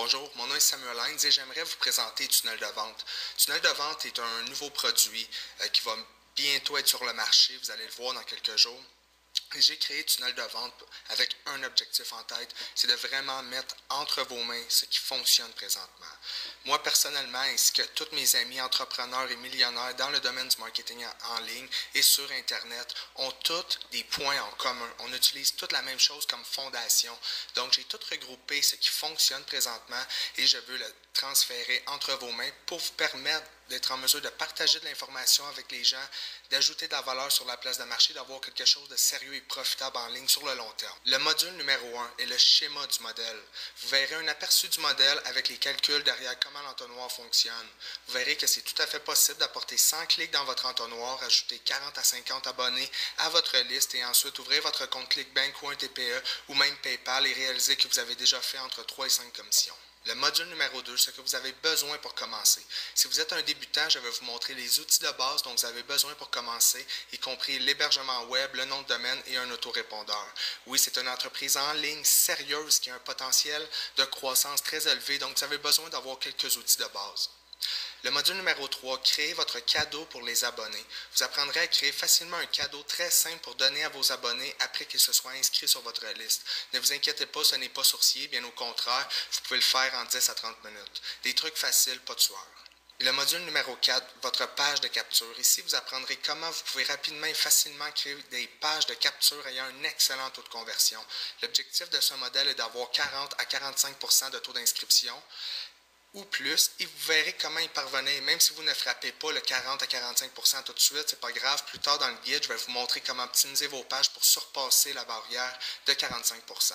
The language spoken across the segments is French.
Bonjour, mon nom est Samuel Hines et j'aimerais vous présenter Tunnel de vente. Tunnel de vente est un nouveau produit qui va bientôt être sur le marché, vous allez le voir dans quelques jours. Et j'ai créé Tunnel de vente avec un objectif en tête, c'est de vraiment mettre entre vos mains ce qui fonctionne présentement. Moi personnellement, ainsi que tous mes amis entrepreneurs et millionnaires dans le domaine du marketing en ligne et sur Internet, ont tous des points en commun. On utilise toute la même chose comme fondation. Donc j'ai tout regroupé ce qui fonctionne présentement et je veux le transférer entre vos mains pour vous permettre d'être en mesure de partager de l'information avec les gens, d'ajouter de la valeur sur la place de marché, d'avoir quelque chose de sérieux et profitable en ligne sur le long terme. Le module numéro 1 est le schéma du modèle. Vous verrez un aperçu du modèle avec les calculs derrière comment l'entonnoir fonctionne. Vous verrez que c'est tout à fait possible d'apporter 100 clics dans votre entonnoir, ajouter 40 à 50 abonnés à votre liste et ensuite ouvrir votre compte ClickBank ou un TPE ou même PayPal et réaliser que vous avez déjà fait entre 3 et 5 commissions. Le module numéro 2, ce que vous avez besoin pour commencer. Si vous êtes un débutant, je vais vous montrer les outils de base dont vous avez besoin pour commencer, y compris l'hébergement web, le nom de domaine et un autorépondeur. Oui, c'est une entreprise en ligne sérieuse qui a un potentiel de croissance très élevé, donc vous avez besoin d'avoir quelques outils de base. Le module numéro 3, créez votre cadeau pour les abonnés. Vous apprendrez à créer facilement un cadeau très simple pour donner à vos abonnés après qu'ils se soient inscrits sur votre liste. Ne vous inquiétez pas, ce n'est pas sourcier, bien au contraire, vous pouvez le faire en 10 à 30 minutes. Des trucs faciles, pas de sueur. Le module numéro 4, votre page de capture. Ici, vous apprendrez comment vous pouvez rapidement et facilement créer des pages de capture ayant un excellent taux de conversion. L'objectif de ce modèle est d'avoir 40 à 45% de taux d'inscription ou plus, et vous verrez comment y parvenir. Même si vous ne frappez pas le 40 à 45% tout de suite, c'est pas grave. Plus tard dans le guide, je vais vous montrer comment optimiser vos pages pour surpasser la barrière de 45%.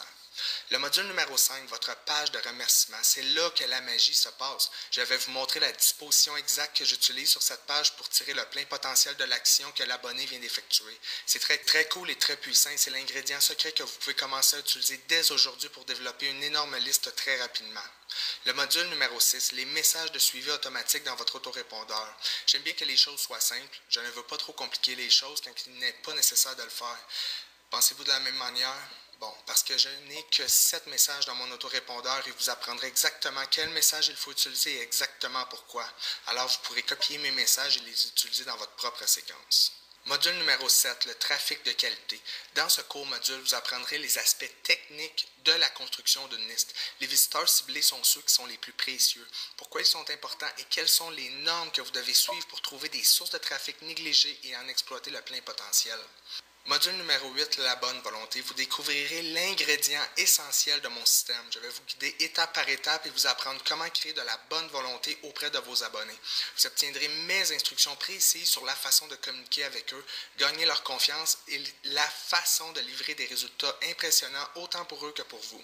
Le module numéro 5, votre page de remerciement, c'est là que la magie se passe. Je vais vous montrer la disposition exacte que j'utilise sur cette page pour tirer le plein potentiel de l'action que l'abonné vient d'effectuer. C'est très cool et très puissant. C'est l'ingrédient secret que vous pouvez commencer à utiliser dès aujourd'hui pour développer une énorme liste très rapidement. Le module numéro 6, les messages de suivi automatique dans votre autorépondeur. J'aime bien que les choses soient simples. Je ne veux pas trop compliquer les choses quand il n'est pas nécessaire de le faire. Pensez-vous de la même manière? Bon, parce que je n'ai que 7 messages dans mon autorépondeur et vous apprendrez exactement quel message il faut utiliser et exactement pourquoi. Alors, vous pourrez copier mes messages et les utiliser dans votre propre séquence. Module numéro 7, le trafic de qualité. Dans ce court module, vous apprendrez les aspects techniques de la construction d'une liste. Les visiteurs ciblés sont ceux qui sont les plus précieux. Pourquoi ils sont importants et quelles sont les normes que vous devez suivre pour trouver des sources de trafic négligées et en exploiter le plein potentiel. Module numéro 8, la bonne volonté. Vous découvrirez l'ingrédient essentiel de mon système. Je vais vous guider étape par étape et vous apprendre comment créer de la bonne volonté auprès de vos abonnés. Vous obtiendrez mes instructions précises sur la façon de communiquer avec eux, gagner leur confiance et la façon de livrer des résultats impressionnants autant pour eux que pour vous.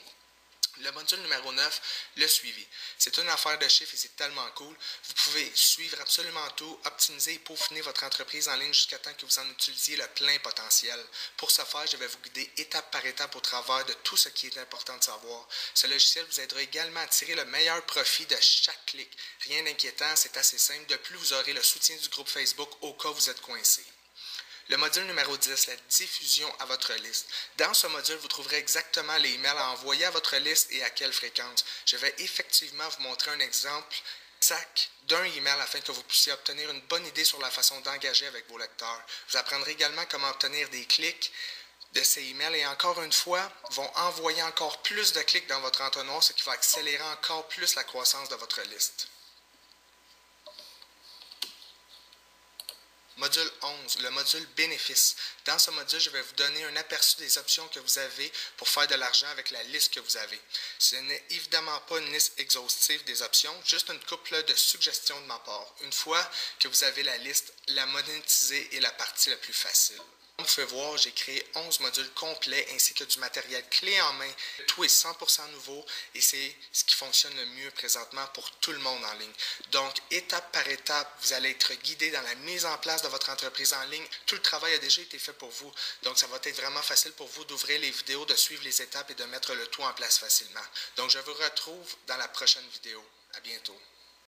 Le module numéro 9, le suivi. C'est une affaire de chiffres et c'est tellement cool. Vous pouvez suivre absolument tout, optimiser et peaufiner votre entreprise en ligne jusqu'à temps que vous en utilisiez le plein potentiel. Pour ce faire, je vais vous guider étape par étape au travers de tout ce qui est important de savoir. Ce logiciel vous aidera également à tirer le meilleur profit de chaque clic. Rien d'inquiétant, c'est assez simple. De plus, vous aurez le soutien du groupe Facebook au cas où vous êtes coincé. Le module numéro 10, la diffusion à votre liste. Dans ce module, vous trouverez exactement les emails à envoyer à votre liste et à quelle fréquence. Je vais effectivement vous montrer un exemple exact d'un email afin que vous puissiez obtenir une bonne idée sur la façon d'engager avec vos lecteurs. Vous apprendrez également comment obtenir des clics de ces emails et encore une fois, vont envoyer encore plus de clics dans votre entonnoir, ce qui va accélérer encore plus la croissance de votre liste. Module 11, le module bénéfices. Dans ce module, je vais vous donner un aperçu des options que vous avez pour faire de l'argent avec la liste que vous avez. Ce n'est évidemment pas une liste exhaustive des options, juste une couple de suggestions de ma part. Une fois que vous avez la liste, la monétiser est la partie la plus facile. Comme vous pouvez voir, j'ai créé 11 modules complets ainsi que du matériel clé en main. Tout est 100% nouveau et c'est ce qui fonctionne le mieux présentement pour tout le monde en ligne. Donc, étape par étape, vous allez être guidé dans la mise en place de votre entreprise en ligne. Tout le travail a déjà été fait pour vous. Donc, ça va être vraiment facile pour vous d'ouvrir les vidéos, de suivre les étapes et de mettre le tout en place facilement. Donc, je vous retrouve dans la prochaine vidéo. À bientôt.